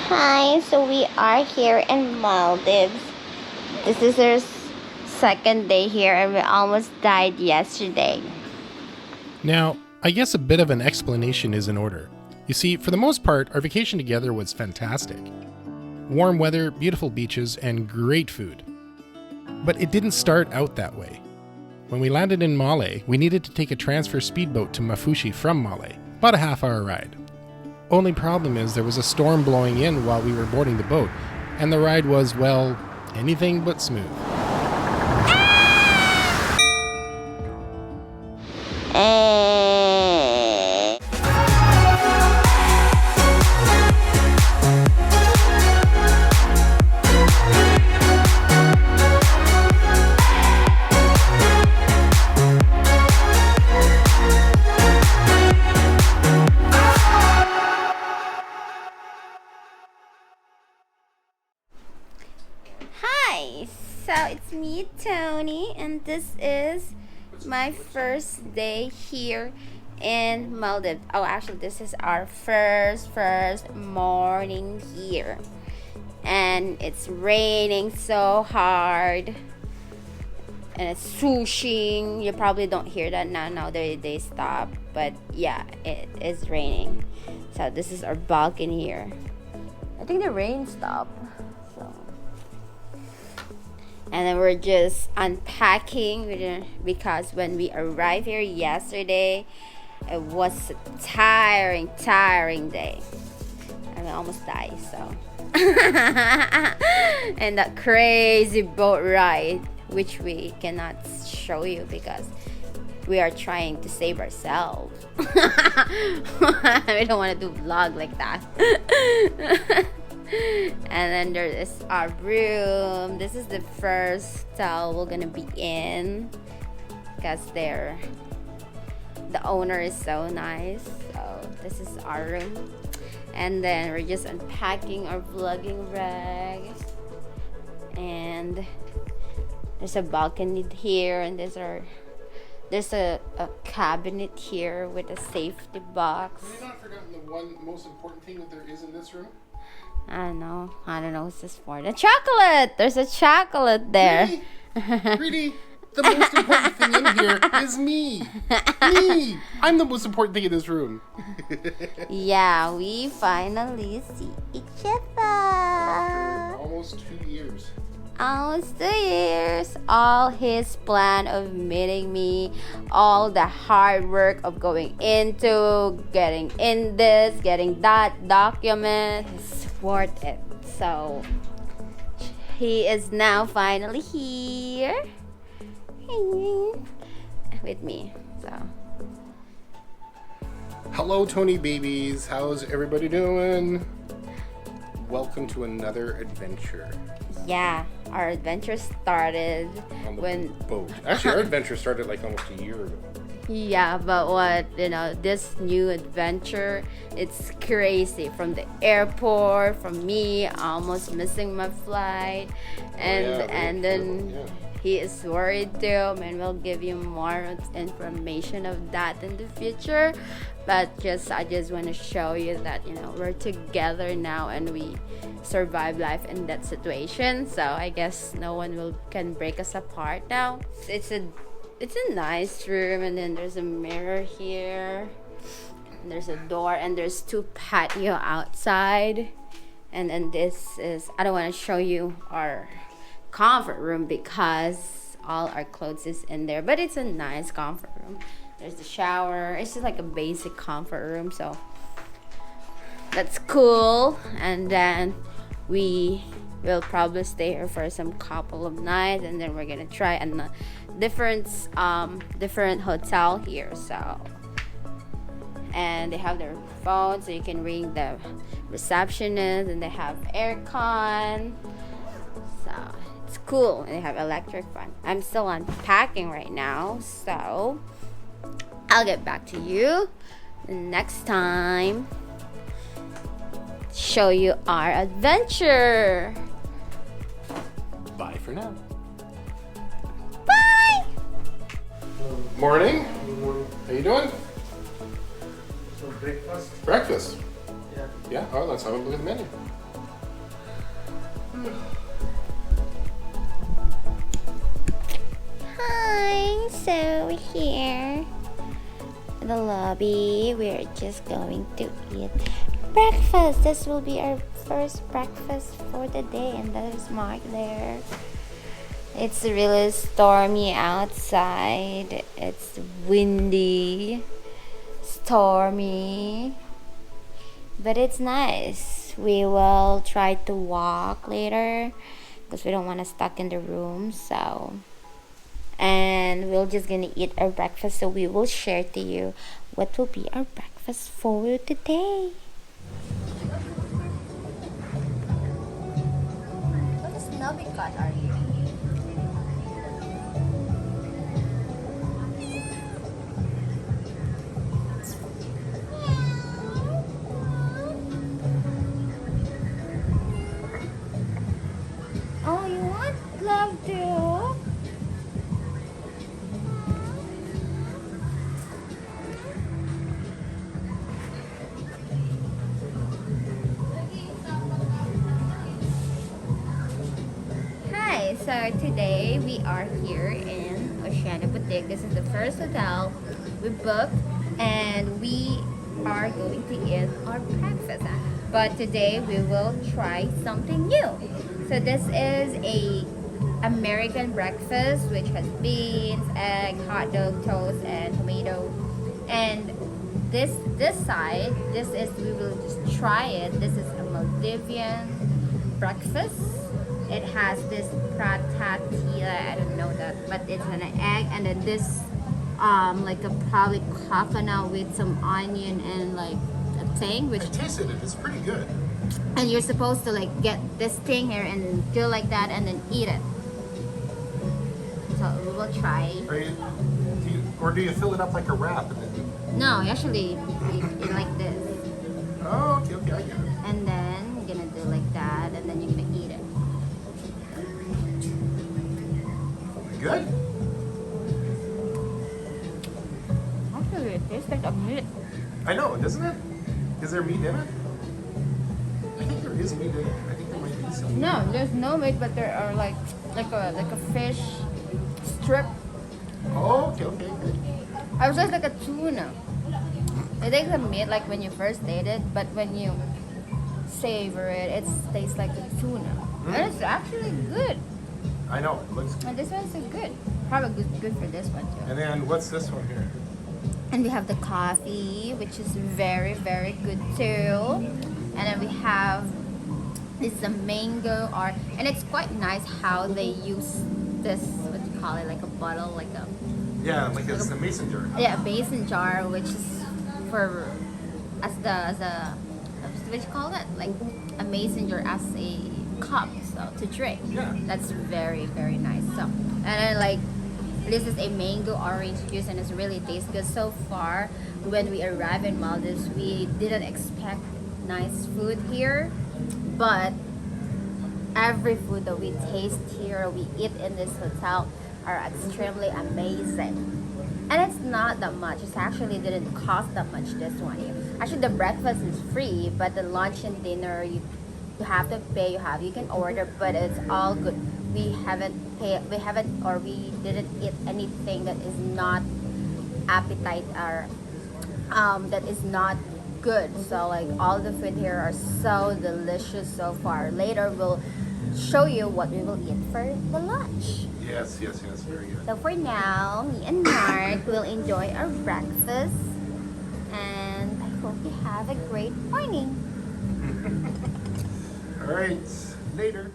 Hi, so we are here in Maldives. This is our second day here and we almost died yesterday. Now, I guess a bit of an explanation is in order. You see, for the most part, our vacation together was fantastic. Warm weather, beautiful beaches, and great food. But it didn't start out that way. When we landed in Male, we needed to take a transfer speedboat to Mafushi from Male, about a half-hour ride. Only problem is there was a storm blowing in while we were boarding the boat, and the ride was, well, anything but smooth. Hi, so it's me, Tony, and this is my first day here in Maldives. Oh, actually, this is our first morning here, and it's raining so hard, and it's swooshing. You probably don't hear that now. Now they stop, but yeah, it is raining. So this is our balcony here. I think the rain stopped. And then we're just unpacking because when we arrived here yesterday, it was a tiring day. I mean, almost died, so. And that crazy boat ride, which we cannot show you because we are trying to save ourselves. We don't want to do vlog like that. And then there is our room. This is the first hotel we're gonna be in because the owner is so nice. So this is our room, and then we're just unpacking our vlogging bag. And there's a balcony here, and there's a cabinet here with a safety box. Have you not forgotten the one most important thing that there is in this room? I don't know what's this for. The chocolate! There's a chocolate there. Really? The most important thing in here is me. Me! I'm the most important thing in this room. Yeah, we finally see each other. After almost 2 years. Almost 2 years. All his plan of meeting me, all the hard work of going into, getting in this, getting that document, is worth it. So, he is now finally here with me. So, hello, Tony babies. How's everybody doing? Welcome to another adventure. yeah, our adventure started On the when boat. Actually, our adventure started like almost a year ago. Yeah, but this new adventure, it's crazy. From the airport, from me almost missing my flight, and then he is worried too. And we'll give you more information of that in the future. But I just want to show you that we're together now and we survive life in that situation. So I guess no one can break us apart now. It's a nice room, and then there's a mirror here, and there's a door, and there's 2 patio outside, and then this is, I don't want to show you our comfort room because all our clothes is in there, but it's a nice comfort room. There's the shower. It's just like a basic comfort room, so that's cool. And then we will probably stay here for some couple of nights, and then we're gonna try a different hotel here. So, and they have their phone, so you can ring the receptionist, and they have aircon. So it's cool. And they have electric fan. I'm still unpacking right now, so I'll get back to you next time. Show you our adventure. Bye for now. Bye. Morning. Good morning. How you doing? So breakfast? Breakfast. Yeah. Yeah. Oh, let's have a look at the menu. Hi, so we're here in the lobby. We're just going to eat breakfast. This will be our first breakfast for the day, and there's Mark there. It's really stormy outside. It's windy, stormy, but it's nice. We will try to walk later because we don't want to stuck in the room. So, and we're just gonna eat our breakfast. So we will share to you what will be our breakfast for today. What snobby cat are you? Oh, you want love too? Hi, so today we are here in Oceana Boutique. This is the first hotel we booked, and we are going to eat our breakfast. But today we will try something new. So this is a American breakfast which has beans, egg, hot dog, toast, and tomato. And this side, this is we will just try it. This is a Maldivian breakfast. It has this pratatilla, I don't know that, but it's an egg, and then this like a probably coconut with some onion and like a thing which I tasted it. It's pretty good. and you're supposed to like get this thing here and then do like that and then eat it. So we will try. Or do you fill it up like a wrap and then? No, actually you like this. Oh, okay, I get it. And then you're gonna do like that and then you're gonna eat it. Good. Actually it tastes like a meat. I know, doesn't it? Is there meat in it? I think there is meat in it. I think there might be some. No, there's no meat, but there are like a fish strip. Oh, okay, good. I was just like a tuna. It takes a meat like when you first ate it, but when you savor it, it tastes like a tuna. And it's actually good. I know, it looks good. And this one's so good. Probably good for this one too. And then what's this one here? And we have the coffee, which is very, very good too. And then we have this a mango art, and it's quite nice how they use this, what do you call it, like a bottle, like a Yeah, like it's a mason jar. yeah, a basin jar, which is for as a what you call it, like a mason jar as a cup, so to drink. Yeah. That's very, very nice. So and then like this is a mango orange juice, and it's really tastes good so far. When we arrived in Maldives, we didn't expect nice food here, but every food that we taste here, we eat in this hotel, are extremely amazing. And it's not that much. It actually didn't cost that much, this one. Actually, the breakfast is free, but the lunch and dinner, you have to pay. You can order, but it's all good. We didn't eat anything that is not appetite or that is not good. So like all the food here are so delicious so far. Later we'll show you what we will eat for the lunch. Yes, very good. So for now, me and Mark will enjoy our breakfast, and I hope you have a great morning. All right, later.